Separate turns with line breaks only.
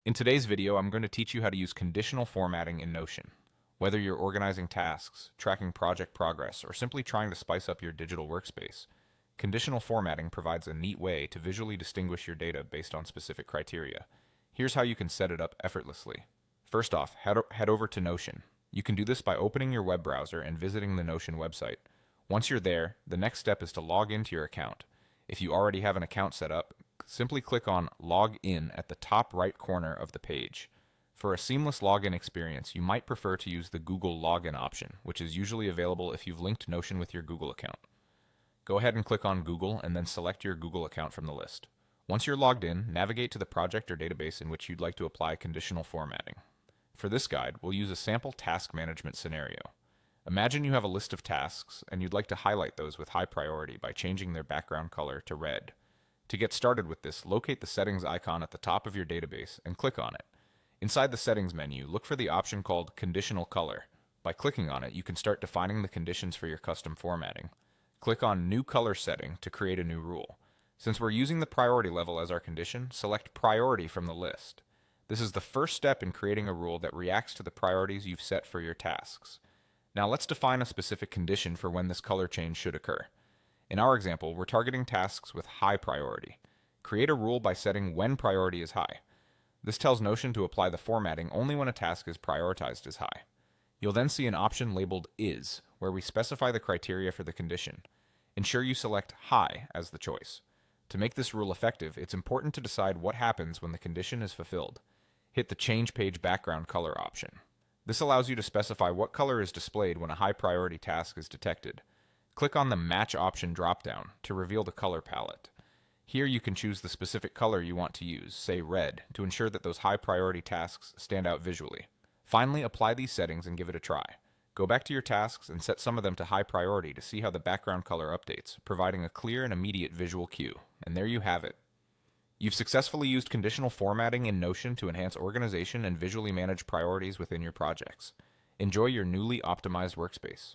In today's video, I'm going to teach you how to use conditional formatting in Notion. Whether you're organizing tasks, tracking project progress, or simply trying to spice up your digital workspace, conditional formatting provides a neat way to visually distinguish your data based on specific criteria. Here's how you can set it up effortlessly. First off, head over to Notion. You can do this by opening your web browser and visiting the Notion website. Once you're there, the next step is to log into your account. If you already have an account set up, simply click on Log In at the top right corner of the page. For a seamless login experience, you might prefer to use the Google Login option, which is usually available if you've linked Notion with your Google account. Go ahead and click on Google and then select your Google account from the list. Once you're logged in, navigate to the project or database in which you'd like to apply conditional formatting. For this guide, we'll use a sample task management scenario. Imagine you have a list of tasks and you'd like to highlight those with high priority by changing their background color to red. To get started with this, locate the settings icon at the top of your database and click on it. Inside the settings menu, look for the option called Conditional Color. By clicking on it, you can start defining the conditions for your custom formatting. Click on New Color Setting to create a new rule. Since we're using the priority level as our condition, select Priority from the list. This is the first step in creating a rule that reacts to the priorities you've set for your tasks. Now let's define a specific condition for when this color change should occur. In our example, we're targeting tasks with high priority. Create a rule by setting when priority is high. This tells Notion to apply the formatting only when a task is prioritized as high. You'll then see an option labeled Is, where we specify the criteria for the condition. Ensure you select High as the choice. To make this rule effective, it's important to decide what happens when the condition is fulfilled. Hit the Change Page Background Color option. This allows you to specify what color is displayed when a high priority task is detected. Click on the Match option dropdown to reveal the color palette. Here you can choose the specific color you want to use, say red, to ensure that those high priority tasks stand out visually. Finally, apply these settings and give it a try. Go back to your tasks and set some of them to high priority to see how the background color updates, providing a clear and immediate visual cue. And there you have it. You've successfully used conditional formatting in Notion to enhance organization and visually manage priorities within your projects. Enjoy your newly optimized workspace.